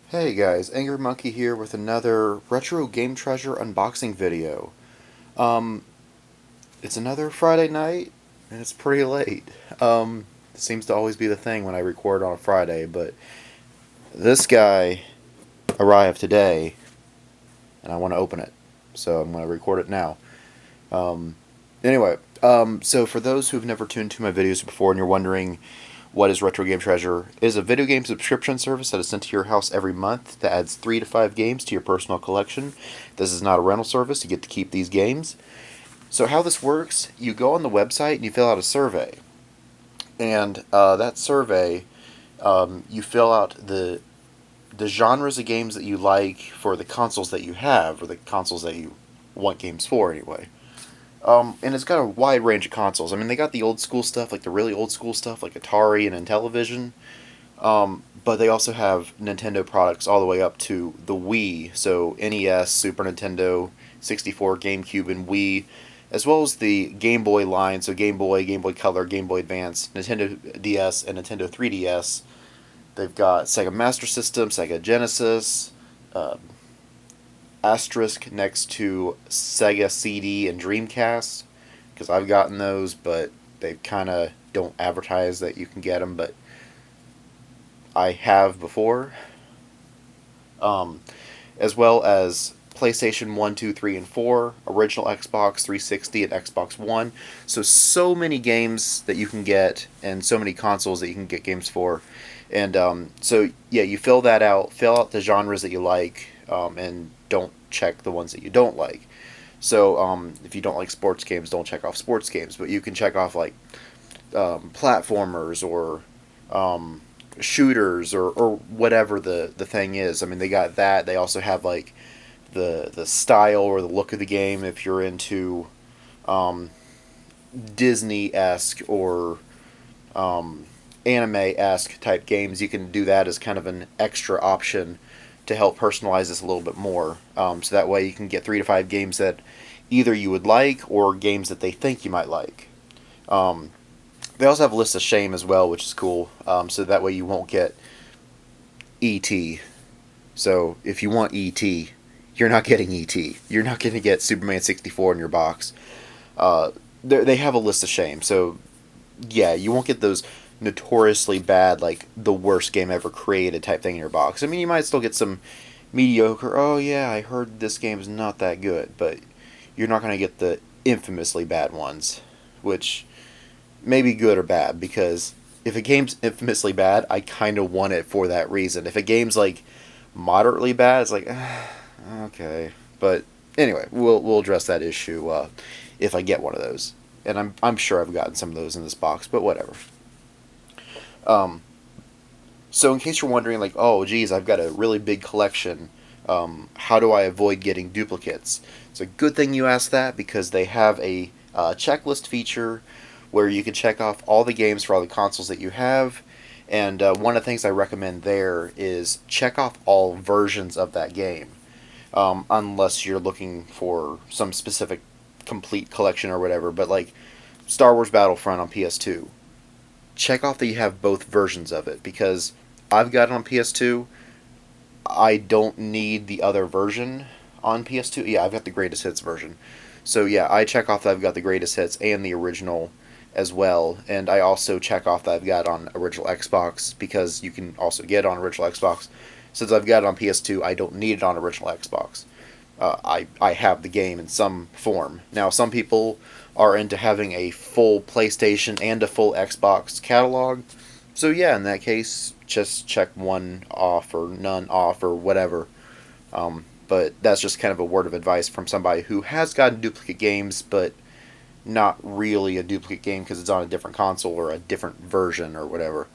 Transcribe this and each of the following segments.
Hey guys, Angry Monkey here with another retro game treasure unboxing video. Um, it's another Friday night, and it's pretty late. It seems to always be the thing when I record on a Friday, but this guy arrived today, and I want to open it, so I'm going to record it now. Um, so for those who've never tuned to my videos before and you're wondering what is Retro Game Treasure, it is a video game subscription service that is sent to your house every month that adds 3 to 5 games to your personal collection. This is not a rental service, you get to keep these games. So how this works, you go on the website and you fill out a survey. And that survey, you fill out the genres of games that you like for the consoles that you have, or the consoles that you want games for anyway. And it's got a wide range of consoles. I mean, they got the old school stuff, like the really old school stuff, like Atari and Intellivision. But they also have Nintendo products all the way up to the Wii. So NES, Super Nintendo, 64, GameCube, and Wii, as well as the Game Boy line. So Game Boy, Game Boy Color, Game Boy Advance, Nintendo DS, and Nintendo 3DS. They've got Sega Master System, Sega Genesis, uh, asterisk next to Sega CD and Dreamcast, because I've gotten those, but they kind of don't advertise that you can get them, but I have before. Um, as well as PlayStation 1, 2, 3, and 4, original Xbox 360 and Xbox One. So many games that you can get, and so many consoles that you can get games for. And yeah, you fill that out, fill out the genres that you like, and don't check the ones that you don't like. So if you don't like sports games, don't check off sports games, but you can check off like platformers or shooters or whatever the thing is. I mean, they got that. They also have like the style or the look of the game if you're into um, Disney-esque or anime-esque type games. You can do that as kind of an extra option to help personalize this a little bit more. So that way you can get 3 to 5 games that either you would like or games that they think you might like. Um, they also have a list of shame as well, which is cool. So that way you won't get E.T. So if you want E.T., you're not getting E.T. You're not going to get Superman 64 in your box. They have a list of shame. So yeah, you won't get those notoriously bad, like the worst game ever created type thing in your box. I mean, you might still get some mediocre, oh yeah, I heard this game's not that good, but you're not going to get the infamously bad ones, which may be good or bad, because if a game's infamously bad, I kind of want it for that reason. If a game's like moderately bad, it's like, okay. But anyway, we'll address that issue if I get one of those. And I'm sure I've gotten some of those in this box, but whatever. Um, so in case you're wondering, like, oh, geez, I've got a really big collection. How do I avoid getting duplicates? It's a good thing you asked that, because they have a checklist feature where you can check off all the games for all the consoles that you have. And one of the things I recommend there is check off all versions of that game, unless you're looking for some specific complete collection or whatever. But like Star Wars Battlefront on PS2, check off that you have both versions of it, because I've got it on PS2. I don't need the other version on PS2. Yeah, I've got the greatest hits version. So yeah, I check off that I've got the greatest hits and the original as well, and I also check off that I've got on original Xbox, because you can also get it on original Xbox. Since I've got it on PS2, I don't need it on original Xbox. I have the game in some form. Now, some people are into having a full PlayStation and a full Xbox catalog. So yeah, in that case, just check one off or none off or whatever. But that's just kind of a word of advice from somebody who has gotten duplicate games, but not really a duplicate game because it's on a different console or a different version or whatever.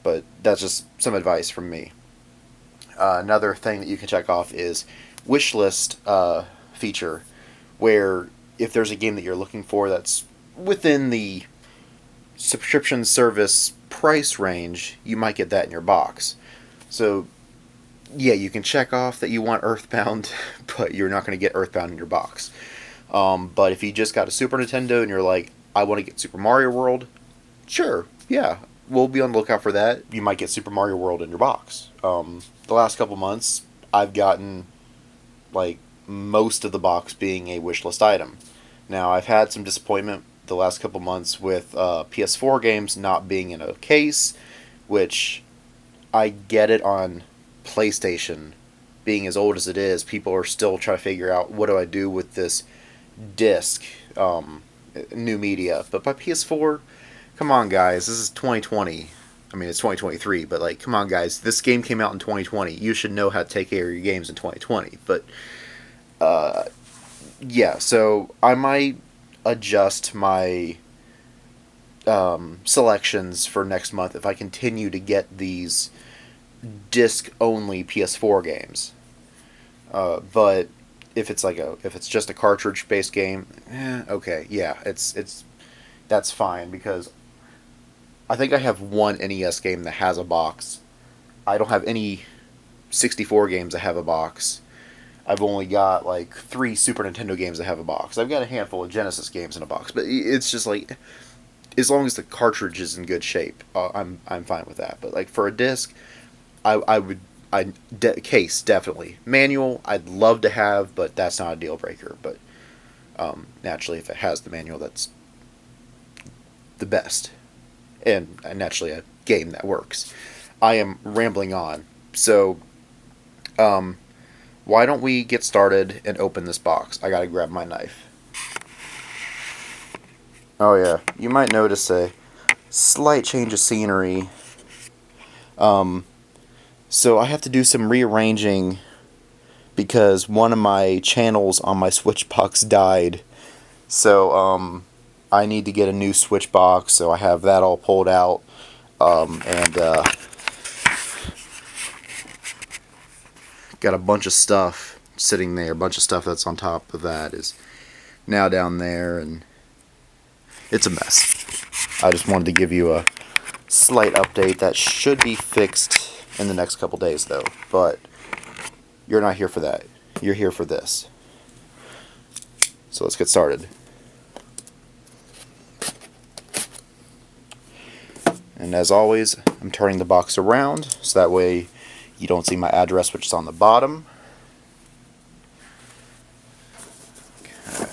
But that's just some advice from me. Another thing that you can check off is wishlist feature, where if there's a game that you're looking for that's within the subscription service price range, you might get that in your box. So yeah, you can check off that you want Earthbound, but you're not going to get Earthbound in your box. But if you just got a Super Nintendo and you're like, I want to get Super Mario World, sure, yeah, we'll be on the lookout for that. You might get Super Mario World in your box. The last couple months, I've gotten like most of the box being a wish list item. Now, I've had some disappointment the last couple months with PS4 games not being in a case, which I get it on PlayStation. Being as old as it is, people are still trying to figure out what do I do with this disc, new media. But by PS4, come on, guys, this is 2020. I mean, it's 2023, but like, come on, guys, this game came out in 2020. You should know how to take care of your games in 2020. But yeah, so I might adjust my selections for next month if I continue to get these disc-only PS4 games. But if it's just a cartridge-based game, okay, yeah, that's fine, because I think I have one NES game that has a box. I don't have any 64 games that have a box. I've only got like 3 Super Nintendo games that have a box. I've got a handful of Genesis games in a box, but it's just like, as long as the cartridge is in good shape, I'm fine with that. But like for a disc, case definitely. Manual, I'd love to have, but that's not a deal breaker. But naturally, if it has the manual, that's the best, and naturally a game that works. I am rambling on, so why don't we get started and open this box? I gotta grab my knife. Oh yeah, you might notice a slight change of scenery. So I have to do some rearranging because one of my channels on my Switch box died. So I need to get a new Switch box, so I have that all pulled out. And got a bunch of stuff sitting there. A bunch of stuff that's on top of that is now down there, and it's a mess. I just wanted to give you a slight update. That should be fixed in the next couple days, though. But you're not here for that. You're here for this. So let's get started. And as always, I'm turning the box around so that way you don't see my address, which is on the bottom. Okay.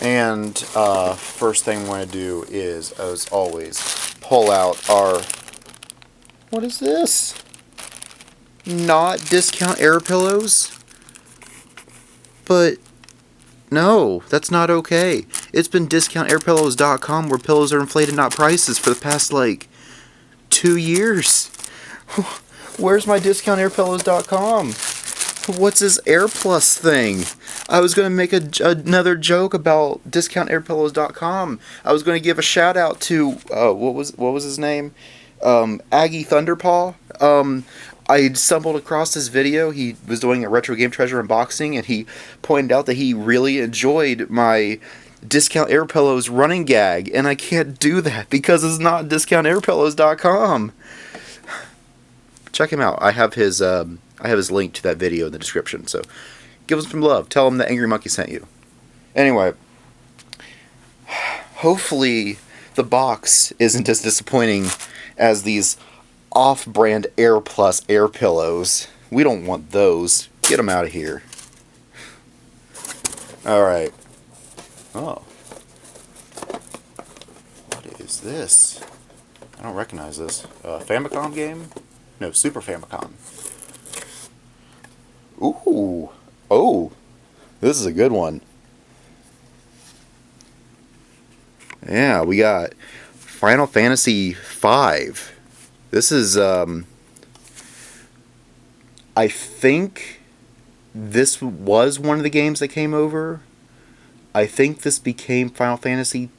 And first thing I'm going to do is, as always, pull out our... What is this? Not discount air pillows? But no, that's not okay. It's been discountairpillows.com where pillows are inflated, not prices, for the past like 2 years. Where's my discountairpillows.com? What's this Air Plus thing? I was going to make another joke about discountairpillows.com. I was going to give a shout out to what was his name? Aggie Thunderpaw. I stumbled across this video. He was doing a Retro Game Treasure unboxing, and he pointed out that he really enjoyed my Discount Air Pillows running gag, and I can't do that because it's not discountairpillows.com. Check him out. I have his link to that video in the description, so give him some love. Tell him that Angry Monkey sent you. Anyway, hopefully the box isn't as disappointing as these off-brand Air Plus air pillows. We don't want those. Get them out of here. Alright. Oh. What is this? I don't recognize this. Famicom game? No, Super Famicom. Ooh. Oh. This is a good one. Yeah, we got Final Fantasy V. This is, I think this was one of the games that came over. I think this became Final Fantasy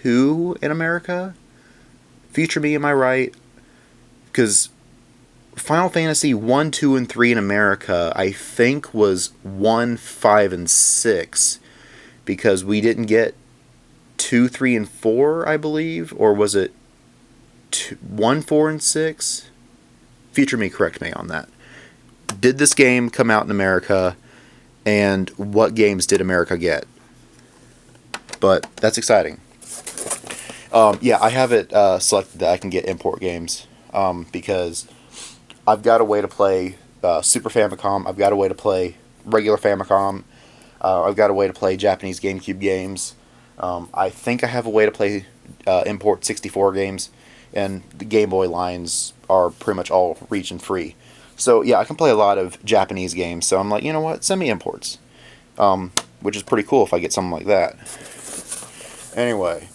II in America. Future me, am I right? Because Final Fantasy 1, 2, and 3 in America, I think, was 1, 5, and 6. Because we didn't get 2, 3, and 4, I believe. Or was it 1, 4, and 6? Future me, correct me on that. Did this game come out in America? And what games did America get? But that's exciting. Yeah, I have it selected that I can get import games because I've got a way to play Super Famicom. I've got a way to play regular Famicom. I've got a way to play Japanese GameCube games. I think I have a way to play import 64 games, and the Game Boy lines are pretty much all region free. So yeah, I can play a lot of Japanese games. So I'm like, you know what, send me imports, which is pretty cool if I get something like that. Anyway,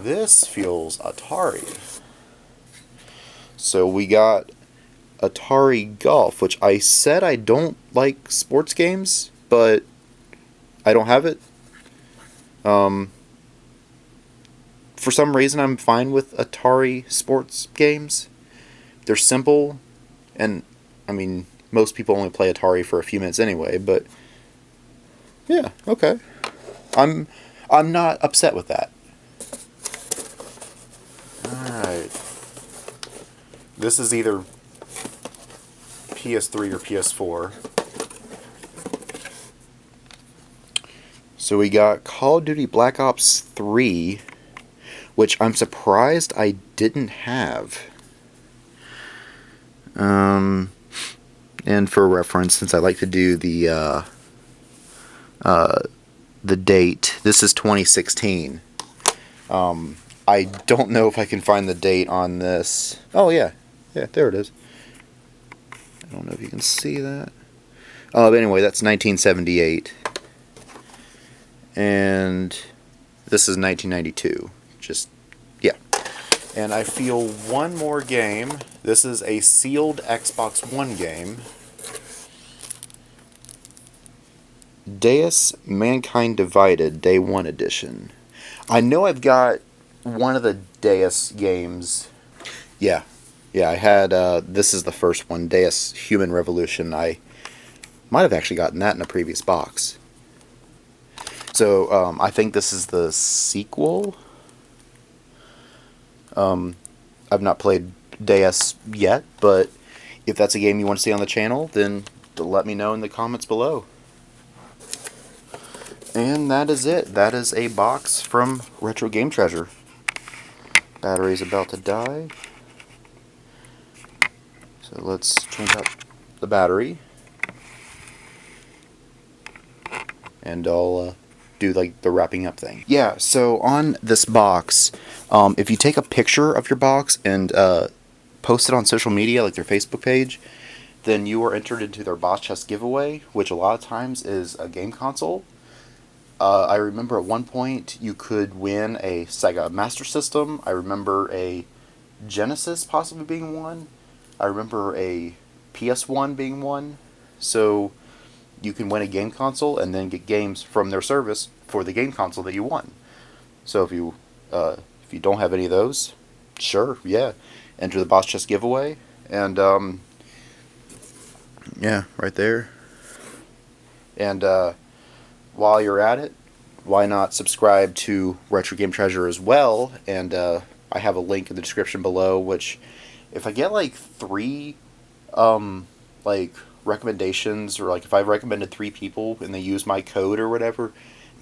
this feels Atari. So we got Atari Golf, which I said I don't like sports games, but I don't have it. For some reason, I'm fine with Atari sports games. They're simple, and I mean, most people only play Atari for a few minutes anyway. But yeah, okay, I'm I'm not upset with that. All right, this is either PS3 or PS4. So we got Call of Duty Black Ops 3, which I'm surprised I didn't have. And for reference, since I like to do the date, this is 2016. I don't know if I can find the date on this. Oh yeah, there it is. I don't know if you can see that. But anyway, that's 1978, and this is 1992. Just yeah. And I feel one more game. This is a sealed Xbox One game. Deus Mankind Divided Day 1 Edition. I know I've got one of the Deus games. Yeah, I had, this is the first one, Deus Human Revolution. I might have actually gotten that in a previous box. So, I think this is the sequel. I've not played Deus yet, but if that's a game you want to see on the channel, then let me know in the comments below. And that is it. That is a box from Retro Game Treasure. Battery's about to die. So let's change out the battery. And I'll do like the wrapping up thing. Yeah, so on this box, if you take a picture of your box and post it on social media, like their Facebook page, then you are entered into their Boss Chest giveaway, which a lot of times is a game console. I remember at one point you could win a Sega Master System. I remember a Genesis possibly being one. I remember a PS1 being one. So you can win a game console and then get games from their service for the game console that you won. So if you don't have any of those, sure, yeah, enter the Boss Chest giveaway, and yeah, right there. And while you're at it, why not subscribe to Retro Game Treasure as well? And I have a link in the description below, which if I get like 3 like recommendations, or like if I've recommended 3 people and they use my code or whatever,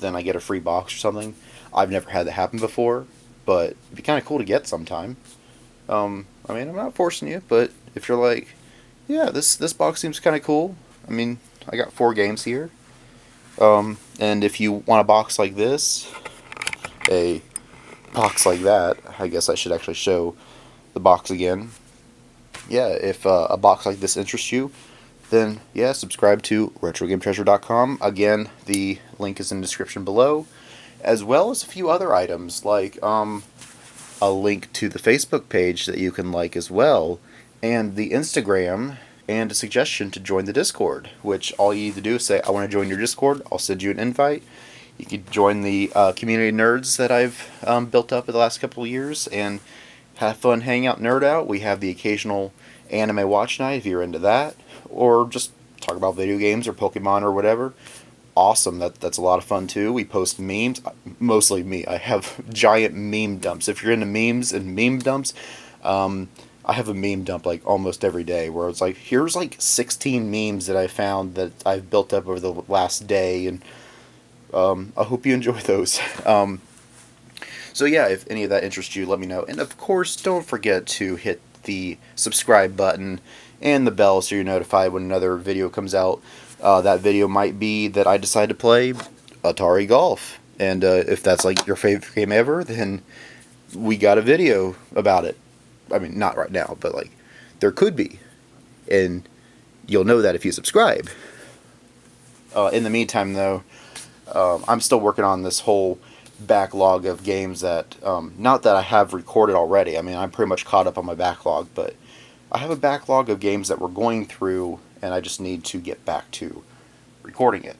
then I get a free box or something. I've never had that happen before, but it'd be kind of cool to get sometime. I mean, I'm not forcing you, but if you're like, yeah, this box seems kind of cool. I mean, I got 4 games here. And if you want a box like this, a box like that, I guess I should actually show the box again. Yeah, if a box like this interests you, then yeah, subscribe to RetroGameTreasure.com. Again, the link is in the description below, as well as a few other items, like a link to the Facebook page that you can like as well, and the Instagram, and a suggestion to join the Discord, which all you need to do is say, I want to join your Discord. I'll send you an invite. You can join the community of nerds that I've built up in the last couple of years and have fun, hang out, nerd out. We have the occasional anime watch night if you're into that, or just talk about video games or Pokemon or whatever. Awesome, that's a lot of fun too. We post memes, mostly me. I have giant meme dumps. If you're into memes and meme dumps, I have a meme dump like almost every day where it's like, here's like 16 memes that I found that I've built up over the last day, and I hope you enjoy those. So yeah, if any of that interests you, let me know. And of course, don't forget to hit the subscribe button and the bell so you're notified when another video comes out. That video might be that I decide to play Atari Golf. And if that's like your favorite game ever, then we got a video about it. I mean, not right now, but like there could be. And you'll know that if you subscribe. In the meantime, though, I'm still working on this whole backlog of games that, not that I have recorded already. I mean, I'm pretty much caught up on my backlog, but I have a backlog of games that we're going through, and I just need to get back to recording it.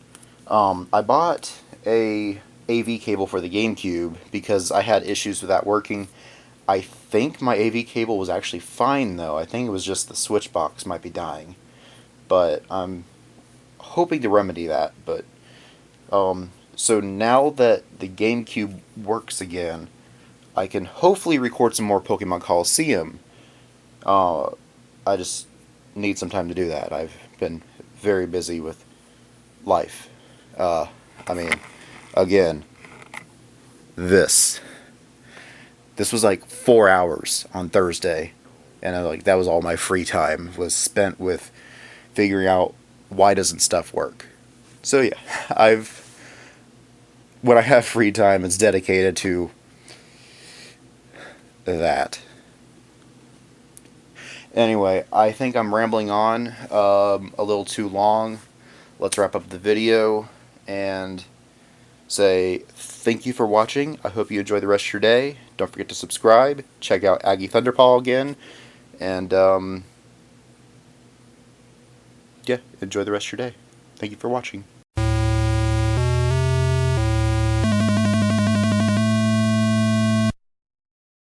I bought a AV cable for the GameCube because I had issues with that working. I think my AV cable was actually fine, though. I think it was just the switch box might be dying. But I'm hoping to remedy that. But so now that the GameCube works again, I can hopefully record some more Pokemon Coliseum. I just need some time to do that. I've been very busy with life. I mean, again, this was like 4 hours on Thursday, and that was all my free time was spent with figuring out why doesn't stuff work. So yeah, when I have free time, it's dedicated to that. Anyway, I think I'm rambling on a little too long. Let's wrap up the video and say thank you for watching. I hope you enjoy the rest of your day. Don't forget to subscribe. Check out Aggie Thunderpaw again. And yeah, enjoy the rest of your day. Thank you for watching.